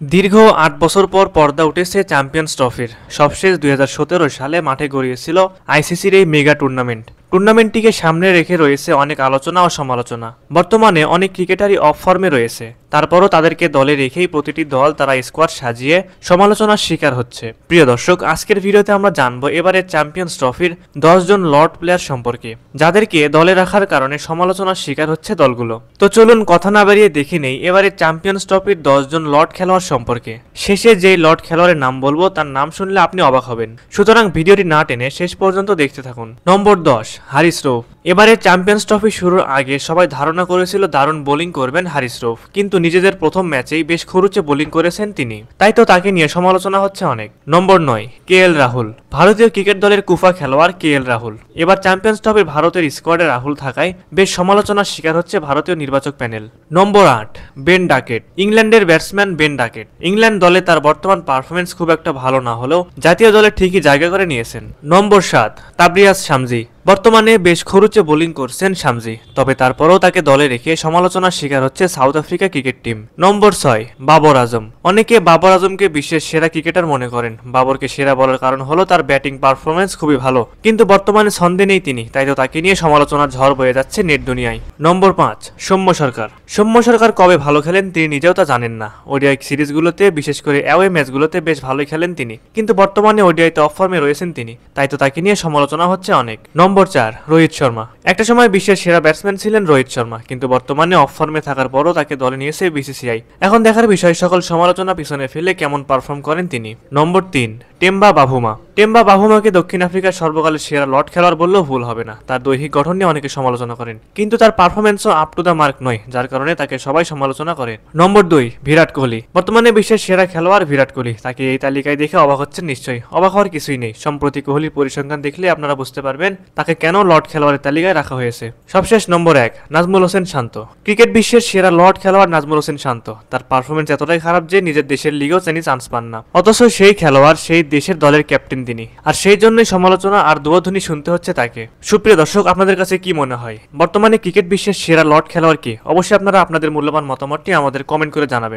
দীর্ঘ ৮ বছর পর পর্দা উঠেছে চ্যাম্পিয়ন্স ট্রফির। সবশেষ ২০১৭ সালে মাঠে গড়িয়েছিল আইসিসির এই মেগা টুর্নামেন্টটিকে সামনে রেখে রয়েছে অনেক আলোচনা ও সমালোচনা। বর্তমানে অনেক ক্রিকেটারই অফ ফর্মে রয়েছে, তারপরও তাদেরকে দলে রেখেই প্রতিটি দল তারা স্কোয়াড সাজিয়ে সমালোচনার শিকার হচ্ছে। প্রিয় দর্শক, আজকের ভিডিওতে আমরা জানবো এবারের চ্যাম্পিয়ন্স ট্রফির ১০ জন লর্ড প্লেয়ার সম্পর্কে, যাদেরকে দলে রাখার কারণে সমালোচনার শিকার হচ্ছে দলগুলো। তো চলুন কথা না বাড়িয়ে দেখে নেই এবারের চ্যাম্পিয়ন্স ট্রফির ১০ জন লর্ড খেলোয়াড় সম্পর্কে। শেষে যেই লর্ড খেলোয়াড়ের নাম বলবো তার নাম শুনলে আপনি অবাক হবেন, সুতরাং ভিডিওটি না টেনে শেষ পর্যন্ত দেখতে থাকুন। নম্বর ১০, হারিস রৌফ। এবারে চ্যাম্পিয়ন্স ট্রফি শুরুর আগে সবাই ধারণা করেছিল দারুণ বোলিং করবেন হারিস রৌফ, কিন্তু নিজেদের প্রথম ম্যাচেই বেশ খরুচে বোলিং করেছেন তিনি, তাই তো তাকে নিয়ে সমালোচনা হচ্ছে অনেক। নম্বর ৯, কেএল রাহুল। ভারতীয় ক্রিকেট দলের কুফা খেলোয়াড় কেএল রাহুল। এবার চ্যাম্পিয়ন্স ট্রফির ভারতের স্কোয়াডে রাহুল থাকায় বেশ সমালোচনার শিকার হচ্ছে ভারতীয় নির্বাচক প্যানেল। নম্বর ৮, বেন ডাকেট। ইংল্যান্ডের ব্যাটসম্যান বেন ডাকেট। ইংল্যান্ড দলে তার বর্তমান পারফরমেন্স খুব একটা ভালো না হলেও জাতীয় দলে ঠিকই জায়গা করে নিয়েছেন। নম্বর ৭, তাবরিয়াস শামজি। বর্তমানে বেশ খরুচে বোলিং করছেন শামজি, তবে তারপরেও তাকে দলে রেখে সমালোচনার শিকার হচ্ছে সাউথ আফ্রিকা ক্রিকেট টিম। নম্বর ৬, বাবর আজম। অনেকে বাবর আজমকে বিশ্বের সেরা ক্রিকেটার মনে করেন। বাবরকে সেরা বলার কারণ হলো তার ব্যাটিং পারফরমেন্স খুবই ভালো, কিন্তু বর্তমানে ছন্দে নেই তিনি, তাই তো তাকে নিয়ে সমালোচনার ঝড় বয়ে যাচ্ছে নেট দুনিয়ায়। নম্বর ৫, সৌম্য সরকার। সৌম্য সরকার কবে ভালো খেলেন তিনি নিজেও তা জানেন না। ওডিআই সিরিজগুলোতে, বিশেষ করে অ্যাওয়ে ম্যাচগুলোতে বেশ ভালোই খেলেন তিনি, কিন্তু বর্তমানে ওডিআইতে অফ ফর্মে রয়েছেন তিনি, তাই তো তাকে নিয়ে সমালোচনা হচ্ছে অনেক। নম্বর ৪, রোহিত শর্মা। একটা সময় বিশ্বের সেরা ব্যাটসম্যান ছিলেন রোহিত শর্মা, কিন্তু বর্তমানে অফ ফর্মে থাকার পরও তাকে দলে নিয়েছে বিসিসিআই। এখন দেখার বিষয় সকল সমালোচনা পিছনে ফেলে কেমন পারফর্ম করেন তিনি। নম্বর ৩, টেম্বা বাভুমা। টেম্বা বাভুমাকে দক্ষিণ আফ্রিকার সর্বকালের সেরা লর্ড খেলোয়াড় বললেও ভুল হবে না। তার দৈহিক গঠন নিয়ে অনেকে সমালোচনা করেন, কিন্তু তার পারফরমেন্সও আপ টু দ্য মার্ক নয়, যার কারণে তাকে সবাই সমালোচনা করে। নম্বর ২, বিরাট কোহলি। বর্তমানে বিশ্বের সেরা খেলোয়াড় বিরাট কোহলি। তাকে এই তালিকায় দেখে অবাক হচ্ছেন নিশ্চয়ই। অবাক হওয়ার কিছুই নেই, সম্প্রতি কোহলির পরিসংখ্যান দেখলে আপনারা বুঝতে পারবেন তাকে কেন লর্ড খেলোয়াড়ের তালিকায় রাখা হয়েছে। সবশেষ নম্বর ১, নাজমুল হোসেন শান্ত। ক্রিকেট বিশ্বের সেরা লর্ড খেলোয়াড় নাজমুল হোসেন শান্ত। তার পারফরমেন্স এতটাই খারাপ যে নিজের দেশের লিগেও তিনি চান্স পান না, অথচ সেই খেলোয়াড়, সেই দেশের দলের ক্যাপ্টেন তিনি, আর সেই জন্যই সমালোচনা আর দুয়োধ্বনি শুনতে হচ্ছে তাকে। সুপ্রিয় দর্শক, আপনাদের কাছে কি মনে হয় বর্তমানে ক্রিকেট বিশ্বের সেরা লর্ড খেলোয়াড় কি? অবশ্যই আপনারা আপনাদের মূল্যবান মতামতটি আমাদের কমেন্ট করে জানাবেন।